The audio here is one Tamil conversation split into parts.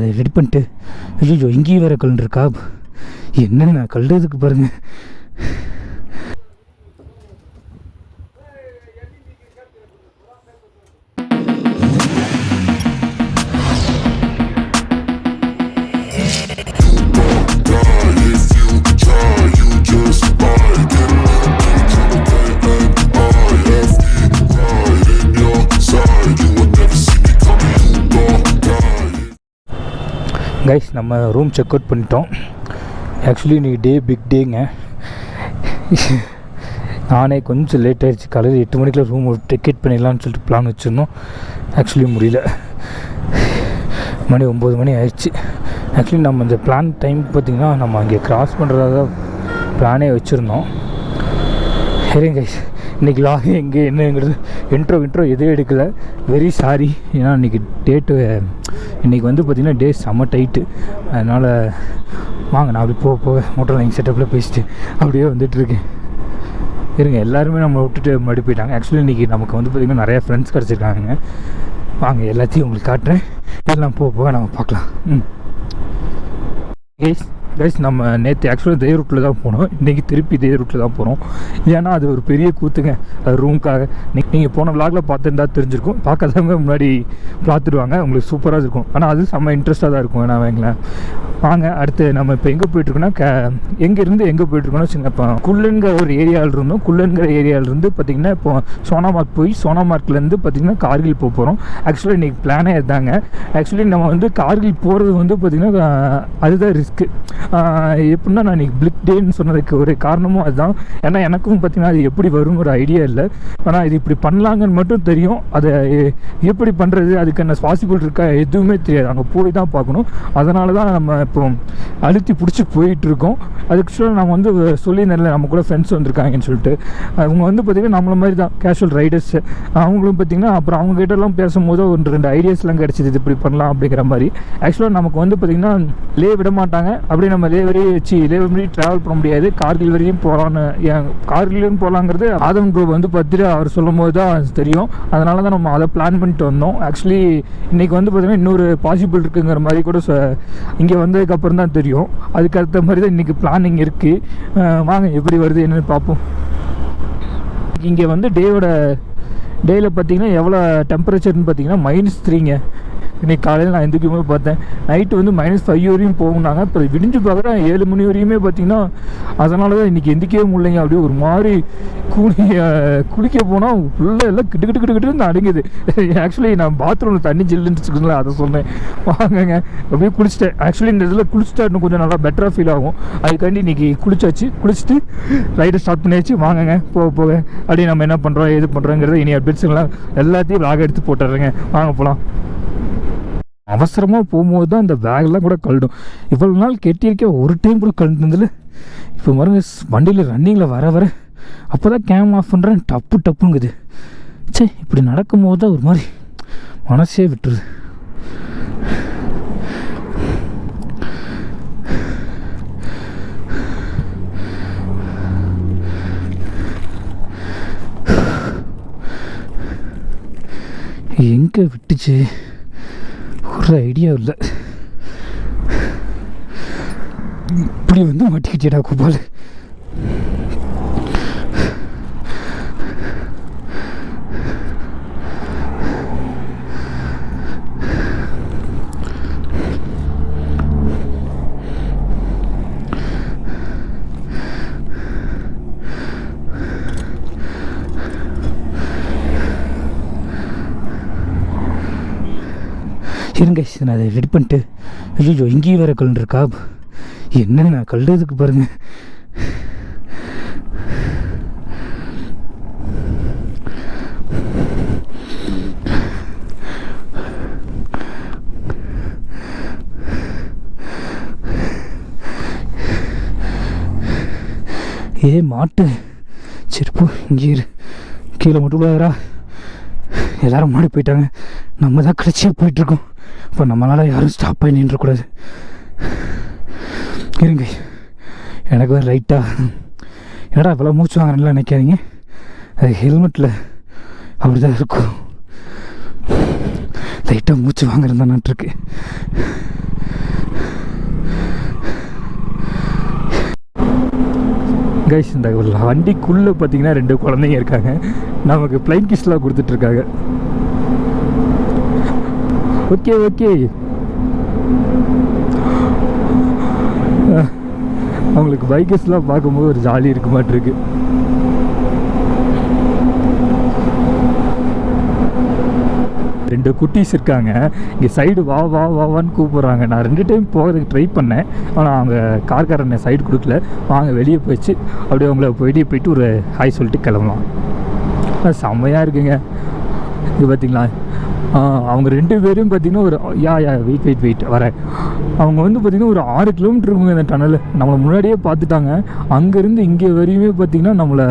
அதை ரெடி பண்ணிட்டு ஐயோ இங்கேயும் வேறு கல் இருக்கா, என்னென்ன கல்றதுக்கு பாருங்கள். கைஸ் நம்ம ரூம் செக் அவுட் பண்ணிட்டோம். ஆக்சுவலி இன்றைக்கி பிக் டேங்க. நானே கொஞ்சம் லேட் ஆகிடுச்சு. காலையில் 8 மணிக்கெலாம் ரூம் டிக்கெட் பண்ணிடலான்னு சொல்லிட்டு பிளான் வச்சுருந்தோம். ஆக்சுவலி முடியல, மணி 9 மணி ஆயிடுச்சு. ஆக்சுவலி நம்ம இந்த பிளான் டைம் பார்த்திங்கன்னா நம்ம அங்கே க்ராஸ் பண்ணுறதா தான் பிளானே வச்சுருந்தோம். சரிங்க கைஸ், இன்றைக்கி லாக் எங்கே என்னங்கிறது இன்ட்ரோ எதுவும் எடுக்கலை. Very sorry. ஏன்னா இன்றைக்கி டேட்டு இன்றைக்கி வந்து பார்த்திங்கன்னா டே செம்ம டைட்டு. அதனால் வாங்க நான் அப்படி போக மோட்டர் லைன் செட்டப்பில் பேசிட்டு அப்படியே வந்துட்டுருக்கேன். இருங்க, எல்லாருமே நம்ம விட்டுட்டு மறுபடி போயிட்டாங்க. ஆக்சுவலி இன்றைக்கி நமக்கு வந்து பார்த்திங்கன்னா நிறையா ஃப்ரெண்ட்ஸ் கிடச்சிருக்காங்க. வாங்க எல்லாத்தையும் உங்களுக்கு காட்டுறேன். எல்லாம் போக நம்ம பார்க்கலாம். கைஸ் நம்ம நேற்று ஆக்சுவலாக இதே ரூட்டில் தான் போனோம். இன்றைக்கி திருப்பி இதே ரூட்டில் தான் போகிறோம். ஏன்னா அது ஒரு பெரிய கூத்துங்க. அது ரூமுக்காக நீங்கள் போன விளாகில் பார்த்துருந்தா தெரிஞ்சிருக்கும். பார்க்காதவங்க முன்னாடி பார்த்துடுவாங்க, உங்களுக்கு சூப்பராக இருக்கும். ஆனால் அது செம்ம இன்ட்ரெஸ்ட்டாக தான் இருக்கும். ஏன்னா வைங்களேன், வாங்க அடுத்து நம்ம இப்போ எங்கே போயிட்டுருக்கோன்னா எங்கேருந்து எங்கே போயிட்டுருக்கோன்னு வச்சுங்க. இப்போ குள்ளன்கிற ஒரு ஏரியாவில் இருந்தோம். குள்ளன்கிற ஏரியாவிலேருந்து பார்த்திங்கன்னா இப்போ சோனாமார்க் போய் சோனாமார்க்லேருந்து பார்த்திங்கன்னா கார்கில் போக போகிறோம். ஆக்சுவலி இன்றைக்கி பிளானே இருந்தாங்க. ஆக்சுவலி நம்ம வந்து கார்கில் போகிறது வந்து பார்த்திங்கன்னா அதுதான் ரிஸ்க்கு. எப்படின்னா நான் இன்றைக்கி பிளிக் டேன்னு சொன்னதுக்கு ஒரு காரணமும் அதுதான். ஏன்னா எனக்கும் பார்த்திங்கன்னா அது எப்படி வரும் ஒரு ஐடியா இல்லை. ஆனால் இது இப்படி பண்ணலாங்கன்னு மட்டும் தெரியும். அதை எப்படி பண்ணுறது, அதுக்கு என்ன பாசிபிள் இருக்கா எதுவுமே தெரியாது. அங்கே போய் தான் பார்க்கணும். அதனால தான் நம்ம இப்போ அழுத்தி பிடிச்சி போயிட்டுருக்கோம். அதுக்கு நம்ம வந்து சொல்லியிருந்தேன்ல நம்ம கூட ஃப்ரெண்ட்ஸ் வந்திருக்காங்கன்னு சொல்லிட்டு. அவங்க வந்து பார்த்திங்கன்னா நம்மள மாதிரி தான் கேஷுவல் ரைடர்ஸ். அவங்களும் பார்த்திங்கன்னா அப்புறம் அவங்ககிட்டலாம் பேசும்போது ஒரு 2 ஐடியாஸ்லாம் கிடச்சிது, இது இப்படி பண்ணலாம் அப்படிங்கிற மாதிரி. ஆக்சுவலாக நமக்கு வந்து பார்த்திங்கன்னா லே விட மாட்டாங்க. அப்படி நம்ம லே வரையும் ட்ராவல் பண்ண முடியாது. கார்கில் வரையும் போகலான்னு, கார்கிலும் போகலாங்கிறது ஆதம் குரூப் வந்து பார்த்துட்டு அவர் சொல்லும் போது தான் தெரியும். அதனால தான் நம்ம அதை பிளான் பண்ணிட்டு வந்தோம். ஆக்சுவலி இன்றைக்கி வந்து பார்த்திங்கன்னா இன்னொரு பாசிபிள் இருக்குங்கிற மாதிரி கூட இங்கே வந்ததுக்கப்புறம் தான் தெரியும். அதுக்கடுத்த மாதிரி தான் இன்றைக்கி பிளானிங் இருக்குது. வாங்க எப்படி வருது என்னென்னு பார்ப்போம். இங்கே வந்து டேயில் பார்த்திங்கன்னா எவ்வளோ டெம்பரேச்சர்னு பார்த்திங்கன்னா -3ங்க. இன்றைக்கி காலையில் நான் எந்திரிக்கும் போது பார்த்தேன். நைட்டு வந்து -5 வரையும் போகுனாங்க. இப்போ விடிஞ்சு பார்க்குறேன் 7 மணி வரையுமே பார்த்திங்கன்னா. அதனால தான் இன்றைக்கி எந்திரிக்கவே முடியலைங்க. அப்படியே ஒரு மாதிரி குளிக்க போனால் ஃபுல்லாக எல்லாம் கிட்டு அடங்குது. ஆக்சுவலி நான் பாத்ரூமில் தண்ணி ஜில்லுன்னு வச்சுக்கோங்களேன், அதை சொன்னேன். வாங்கங்க அப்படியே குளிச்சிட்டேன். ஆக்சுவலி இந்த இதில் குளிச்சுட்டா இன்னும் கொஞ்சம் நல்லா பெட்டராக ஃபீல் ஆகும். அதுக்காண்டி இன்றைக்கி குளிச்சுட்டு ரைடை ஸ்டார்ட் பண்ணியாச்சு. வாங்கங்க போக அப்படியே நம்ம என்ன பண்ணுறோம் எது பண்ணுறோங்கிறத இனி அப்டேட்ஸுங்களாம் எல்லாத்தையும் விளாக் எடுத்து போட்டுறேங்க. வாங்க போகலாம். அவசரமாக போகும்போது தான் இந்த பேக்லாம் கூட கழடும். இவ்வளோ நாள் கெட்டியிருக்க ஒரு டைம் கூட கழட்டுனதில்ல. இப்போ பாருங்க வண்டியில் ரன்னிங்கில் வர அப்போ தான் கேம் ஆஃப் பண்ணுறேன், டப்புங்குது. சே, இப்படி நடக்கும்போது தான் ஒரு மாதிரி மனசே விட்டுருது. எங்கே விட்டுச்சு ஒரு ஐடியா இல்லை. இப்படி வந்து மாட்டிக்கிட்டேடா கோபால். இருங்க, நான் அதை ரெடி பண்ணிட்டு ஐயோ இங்கேயும் வேறு கல் இருக்கா, என்னென்ன கல்றதுக்கு பாருங்கள். மாட்டு சரிப்போ இங்கே கீழே மட்டும் விடாதரா. எல்லோரும் மாடி போயிட்டாங்க, நம்ம தான் கடைசியாக போயிட்டுருக்கோம். இப்போ நம்மளால் யாரும் ஸ்டாப் பண்ணி நின்றக்கூடாது. இருங்க, எனக்கு வேறு லைட்டாக என்னடா இவ்வளோ மூச்சு வாங்குறேன்லாம் நினைக்காதீங்க. அது ஹெல்மெட்டில் அப்படி தான் இருக்கும். லைட்டாக மூச்சு வாங்குறது தான் நாட்டுருக்கு. கைஸ் இந்த வண்டிக்குள்ளே பார்த்தீங்கன்னா 2 குழந்தைங்க இருக்காங்க. நமக்கு ஃப்ளைங் கிஸ்லாம் கொடுத்துட்ருக்காங்க. ஓகே ஓகே, அவங்களுக்கு பைக்கர்ஸ்லாம் பார்க்கும்போது ஒரு ஜாலி இருக்க மாட்டிருக்கு. ரெண்டு குட்டீஸ் இருக்காங்க இங்கே சைடு வா வா வான்னு கூப்பிட்றாங்க. நான் 2 டைம் போகிறதுக்கு ட்ரை பண்ணேன், ஆனால் அவங்க கார்காரனை சைடு கொடுக்கல. வாங்க வெளியே போயிடுச்சு. அப்படியே அவங்கள வெளியே போயிட்டு ஒரு ஹாய் சொல்லிட்டு கிளம்பலாம். செம்மையாக இருக்குங்க. இது பார்த்திங்களா, அவங்க 2 பேரும் பார்த்திங்கன்னா ஒரு வெயிட் வரேன். அவங்க வந்து பார்த்திங்கன்னா ஒரு 6 கிலோமீட்டர் இருக்குங்க இந்த டனல். நம்மளை முன்னாடியே பார்த்துட்டாங்க. அங்கேருந்து இங்கே வரையுமே பார்த்திங்கன்னா நம்மளை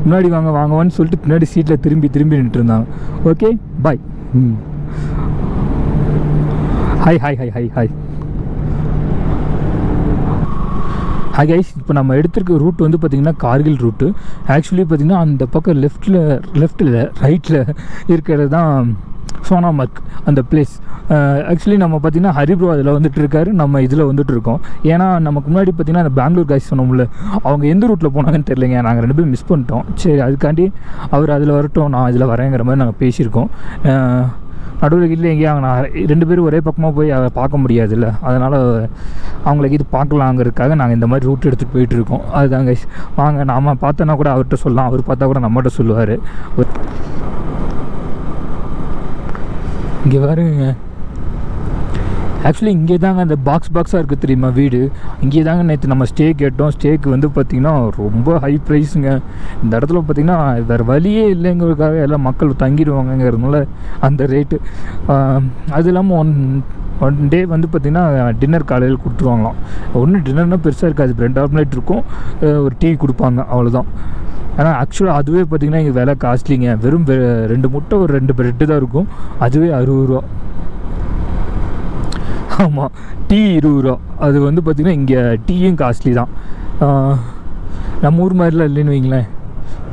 முன்னாடி வாங்கவான்னு சொல்லிட்டு பின்னாடி சீட்டில் திரும்பி நின்றுட்டு இருந்தாங்க. Okay bye. Hi hi guys. இப்போ நம்ம எடுத்துருக்க ரூட் வந்து பார்த்திங்கன்னா கார்கில் ரூட்டு. ஆக்சுவலி பார்த்திங்கன்னா அந்த பக்கம் லெஃப்ட்டில் ரைட்டில் இருக்கிறது தான் சோனாமார்க் அந்த பிளேஸ். ஆக்சுவலி நம்ம பார்த்திங்கன்னா ஹரிப்ரோ அதில் வந்துட்டு இருக்காரு, நம்ம இதில் வந்துட்டு இருக்கோம். ஏன்னா நமக்கு முன்னாடி பார்த்திங்கன்னா அந்த பெங்களூர் கைஸ் சொன்னோம்ல, அவங்க எந்த ரூட்டில் போனாங்கன்னு தெரியலைங்க. நாங்கள் 2 பேரும் மிஸ் பண்ணிட்டோம். சரி, அதுக்காண்டி அவர் அதில் வரட்டும், நான் இதில் வரேங்கிற மாதிரி நாங்கள் பேசியிருக்கோம். நடுவில் இல்லை எங்கேயா நான் 2 பேரும் ஒரே பக்கமாக போய் அதை பார்க்க முடியாதுல்ல, அதனால் அவங்களுக்கு இது பார்க்கலாங்கிறதுக்காக நாங்கள் இந்த மாதிரி ரூட் எடுத்துகிட்டு போயிட்டுருக்கோம். அதுதாங்க வாங்க, நாம் பார்த்தோன்னா கூட அவர்கிட்ட சொல்லலாம், அவர் பார்த்தா கூட நம்மகிட்ட சொல்லுவார். இங்கே பாருங்க, ஆக்சுவலி இங்கே தாங்க அந்த பாக்ஸாக இருக்குது தெரியுமா வீடு, இங்கே தாங்க நேற்று நம்ம ஸ்டே கேட்டோம். ஸ்டேக்கு வந்து பார்த்திங்கன்னா ரொம்ப ஹை ப்ரைஸுங்க. இந்த இடத்துல பார்த்திங்கன்னா வேறு வழியே இல்லைங்கிறதுக்காக எல்லாம் மக்கள் தங்கிடுவாங்கங்கிறதுனால அந்த ரேட்டு. அது இல்லாமல் ஒன் டே வந்து பார்த்திங்கன்னா டின்னர் காலையில் கொடுத்துருவாங்களாம். ஒன்றும் டின்னர்னால் பெருசாக இருக்காது, பிரெட் ஆம்லேட் இருக்கும், ஒரு டீ கொடுப்பாங்க, அவ்வளோதான். ஆனால் ஆக்சுவலாக அதுவே பார்த்திங்கன்னா இங்கே விலை காஸ்ட்லிங்க. வெறும் 2 முட்டை ஒரு 2 ப்ரெட்டு தான் இருக்கும், அதுவே 60 ரூபா. ஆமாம், டீ 20 ரூபா. அது வந்து பார்த்திங்கன்னா இங்கே டீயும் காஸ்ட்லி தான். நம்ம ஊர் மாதிரிலாம் இல்லைன்னு வைங்களேன்.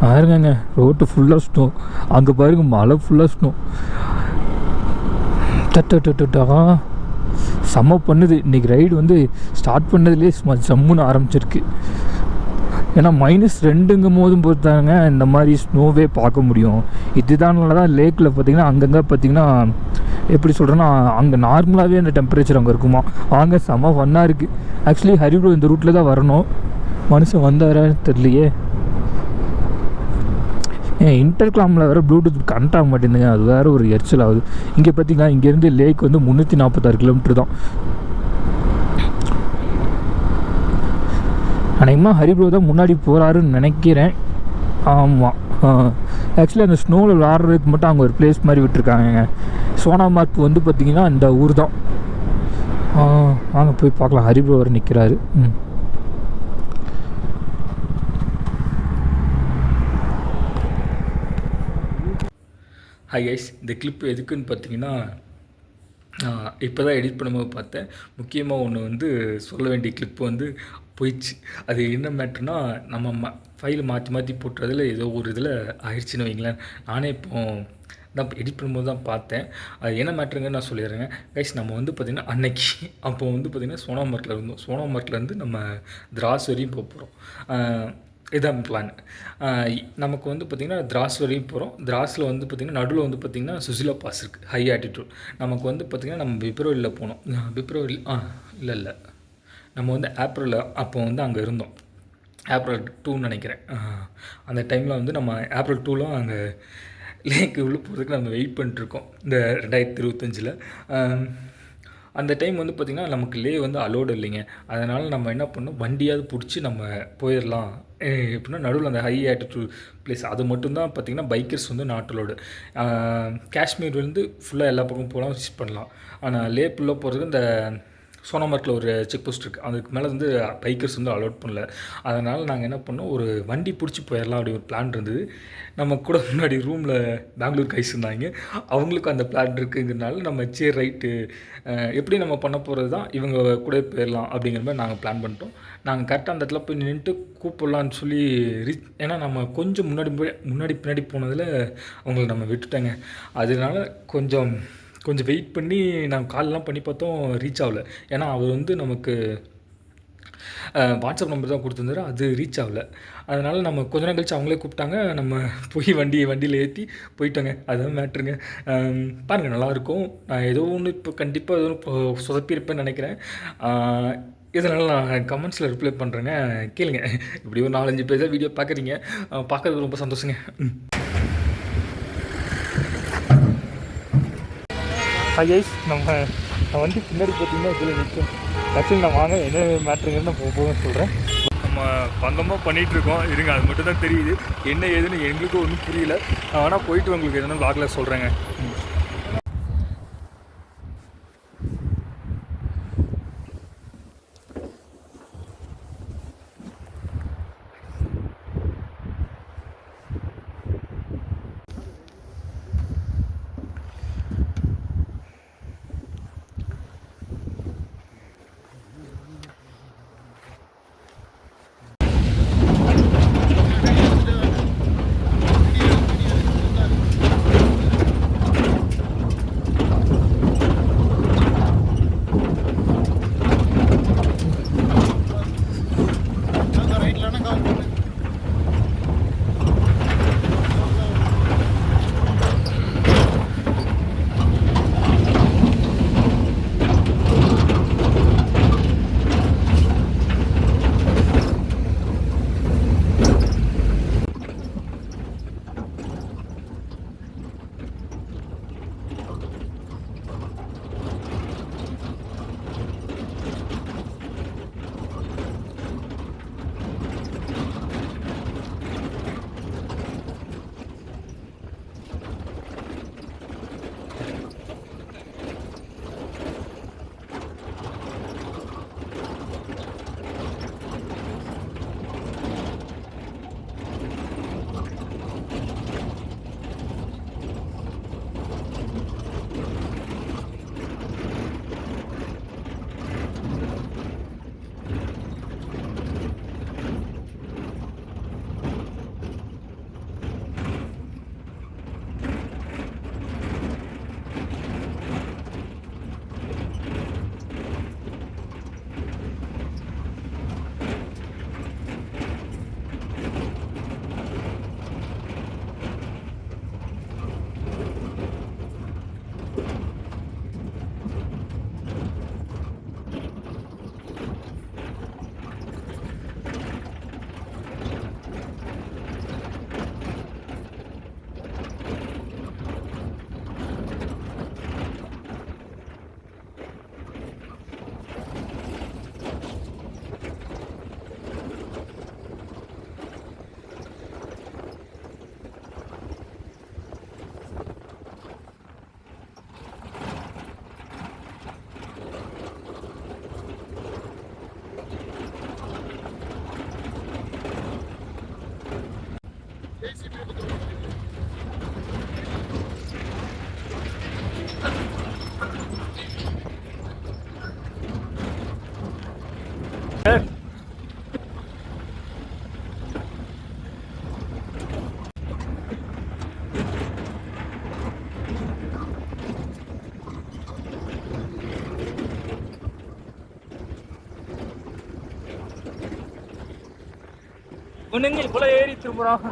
பாருங்கங்க, ரோட்டு ஃபுல்லாக ஸ்னோ. அங்கே பாருங்க, மழை ஃபுல்லாக ஸ்னோ. தட்டா செம்ம பண்ணுது. இன்றைக்கி ரைடு வந்து ஸ்டார்ட் பண்ணதுலேயே ஜம்முன்னு ஆரம்பிச்சிருக்கு. ஏன்னா -2ங்கும் போதும் பொறுத்தாங்க இந்த மாதிரி ஸ்னோவே பார்க்க முடியும். இதுதானால தான் லேக்கில் பார்த்திங்கன்னா அங்கங்கே பார்த்திங்கன்னா எப்படி சொல்கிறேன்னா அங்கே நார்மலாகவே அந்த டெம்பரேச்சர் அங்கே இருக்குமா. வாங்க, செம்ம ஃபன்னாக இருக்குது. ஆக்சுவலி ஹரிப்ரோ இந்த ரூட்டில் தான் வரணும். மனுஷன் வந்தாரான்னு தெரியலையே. இன்டர்கிளாமில் வேறு ப்ளூடூத் கனெக்ட் ஆக மாட்டேங்குதுங்க, அது வேறு ஒரு எரிச்சல் ஆகுது. இங்கே பார்த்திங்கன்னா இங்கேருந்து லேக் வந்து 346 கிலோமீட்டர் தான். அநேகமாக ஹரிப்ரோ தான் முன்னாடி போகிறாருன்னு நினைக்கிறேன். ஆமாம், ஆக்சுவலி அந்த ஸ்னோவில் விளாட்றதுக்கு மட்டும் அங்கே ஒரு பிளேஸ் மாதிரி விட்டுருக்காங்க. சோனாமார்க் வந்து பார்த்திங்கன்னா இந்த ஊர் தான். வாங்க போய் பார்க்கலாம். ஹரிப்ரோ வர நிற்கிறாரு. ஹாய் கைஸ், இந்த கிளிப் எதுக்குன்னு பார்த்தீங்கன்னா, இப்போ தான் எடிட் பண்ணும்போது பார்த்தேன். முக்கியமாக ஒன்று வந்து சொல்ல வேண்டிய கிளிப்பு வந்து போயிடுச்சு. அது என்ன மேட்ருனா, நம்ம ஃபைல் மாற்றி போட்டுறதுல ஏதோ ஒரு இதில் ஆயிடுச்சுன்னு வைங்களேன். நானே இப்போ தான் எடிட் பண்ணும்போது தான் பார்த்தேன். அது என்ன மேட்ருங்கன்னு நான் சொல்லிடுறேங்க கைஸ். நம்ம வந்து பார்த்திங்கன்னா அன்னைக்கு அப்போ வந்து பார்த்திங்கன்னா சோனாமார்க்கில் இருந்தோம். சோனாமார்க்லேருந்து நம்ம திராஸ் வரையும் போக போகிறோம். இதான் பிளான். நமக்கு வந்து பார்த்திங்கன்னா திராஸ் வரையும் போகிறோம். திராஸில் வந்து பார்த்திங்கன்னா நடுவில் வந்து பார்த்திங்கன்னா சுசிலா பாஸ் இருக்குது, ஹை ஆட்டிடியூட். நமக்கு வந்து பார்த்திங்கன்னா நம்ம பிப்ரவரியில் போனோம். பிப்ரவரி இல்லை நம்ம வந்து ஏப்ரலில் அப்போ வந்து அங்கே இருந்தோம். ஏப்ரல் 2ன்னு நினைக்கிறேன். அந்த டைமில் வந்து நம்ம ஏப்ரல் 2லாம் அங்கே லேக்கு உள்ளே போகிறதுக்கு நம்ம வெயிட் பண்ணிட்டுருக்கோம். இந்த 2025. அந்த டைம் வந்து பார்த்திங்கன்னா நமக்கு லே வந்து அலோடு இல்லைங்க. அதனால் நம்ம என்ன பண்ணோம், வண்டியாவது பிடிச்சி நம்ம போயிடலாம். எப்படின்னா நடுவில் அந்த ஹை ஆட்டிடியூட் பிளேஸ் அது மட்டும்தான் பார்த்திங்கன்னா பைக்கர்ஸ் வந்து நாட் அலோடு. காஷ்மீர் வந்து ஃபுல்லாக எல்லா பக்கமும் போகலாம், விசிட் பண்ணலாம். ஆனால் லே ஃபுல்லாக போகிறதுக்கு இந்த சோனாமார்க்கில் ஒரு செக் போஸ்ட் இருக்குது, அதுக்கு மேலே வந்து பைக்கர்ஸ் வந்து அலோட் பண்ணல. அதனால் நாங்கள் என்ன பண்ணோம், ஒரு வண்டி பிடிச்சி போயிடலாம் அப்படி ஒரு பிளான் இருந்தது. நம்ம கூட முன்னாடி ரூமில் பெங்களூர் கைஸ் இருந்தாங்க, அவங்களுக்கும் அந்த பிளான் இருக்குங்கிறனால நம்ம சரி ரைட்டு எப்படி நம்ம பண்ண போகிறது தான், இவங்க கூட போயிடலாம் அப்படிங்கிற மாதிரி நாங்கள் பிளான் பண்ணிட்டோம். நாங்கள் கரெக்டாக அந்த இடத்துல போய் நின்றுட்டு கூப்பிட்லான்னு சொல்லி ஏன்னா நம்ம கொஞ்சம் முன்னாடி பின்னாடி போனதில் அவங்களை நம்ம விட்டுட்டேங்க. அதனால கொஞ்சம் வெயிட் பண்ணி நாங்கள் கால்லாம் பண்ணி பார்த்தோம், ரீச் ஆகலை. ஏன்னா அவர் வந்து நமக்கு வாட்ஸ்அப் நம்பர் தான் கொடுத்துருந்தாரு, அது ரீச் ஆகல. அதனால் நம்ம கொஞ்ச நேரம் கழிச்சு அவங்களே கூப்பிட்டாங்க. நம்ம போய் வண்டியில் ஏற்றி போயிட்டோங்க. அதுதான் மேட்ருங்க. பாருங்கள், நல்லாயிருக்கும். நான் ஏதோ ஒன்று இப்போ கண்டிப்பாக ஏதோ ஒன்று சொதப்பியிருப்பேன்னு நினைக்கிறேன். இதனால் நான் கமெண்ட்ஸில் ரிப்ளை பண்ணுறேங்க, கேளுங்க. இப்படி ஒரு 4-5 பேர் தான் வீடியோ பார்க்குறீங்க, பார்க்குறது ரொம்ப சந்தோஷங்க. கைஸ், நம்ம வண்டி பின்னாடி பார்த்தீங்கன்னா இதில் நிற்கும். ஆக்சுவலி நான் வாங்க என்ன மேட்ருங்கன்னு நான் போகணும்னு சொல்கிறேன். நம்ம பங்கமாக பண்ணிகிட்ருக்கோம், இருங்க. அது மட்டும் தான் தெரியுது, என்ன ஏதுன்னு எங்களுக்கும் ஒன்றும் புரியல. நான் வேணால் போயிட்டு உங்களுக்கு எதனா vlogல சொல்கிறேங்க. ஒன்றுங்க இவ்வளோ ஏறி திரும்புகிறோம்.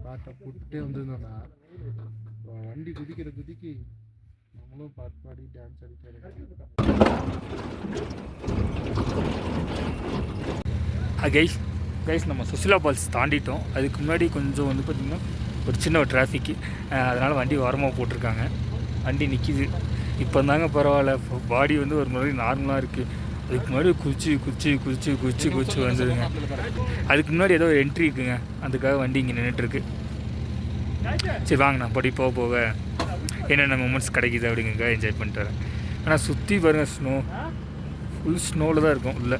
பாட்டை போட்டுட்டே வந்திருந்தோம்னா வண்டி குதிக்கிற குதிக்கு நம்மளும் பாட்டு பாடி டான்ஸ் அடிக்கிறோம். கைஸ் நம்ம சுசிலா ஃபால்ஸ் தாண்டிட்டோம். அதுக்கு முன்னாடி கொஞ்சம் வந்து பார்த்திங்கன்னா ஒரு சின்ன ஒரு டிராஃபிக்கு, அதனால் வண்டி ஓரமாக போட்டிருக்காங்க. வண்டி நிற்கிது. இப்போ தாங்க பரவாயில்ல, பாடி வந்து ஒரு மாதிரி நார்மலாக இருக்குது. அதுக்கு முன்னாடி குதிச்சு வந்ததுங்க. அதுக்கு முன்னாடி ஏதோ ஒரு என்ட்ரி இருக்குங்க, அதுக்காக வண்டி இங்கே நின்றுட்டுருக்கு. சரி வாங்க நான் படி போக போக என்னென்ன மூமெண்ட்ஸ் கிடைக்குது அப்படிங்க என்ஜாய் பண்ணிட்டு வரேன். ஆனால் சுற்றி பாருங்கள் ஸ்னோ, ஃபுல் ஸ்னோவில் தான் இருக்கும் உள்ள.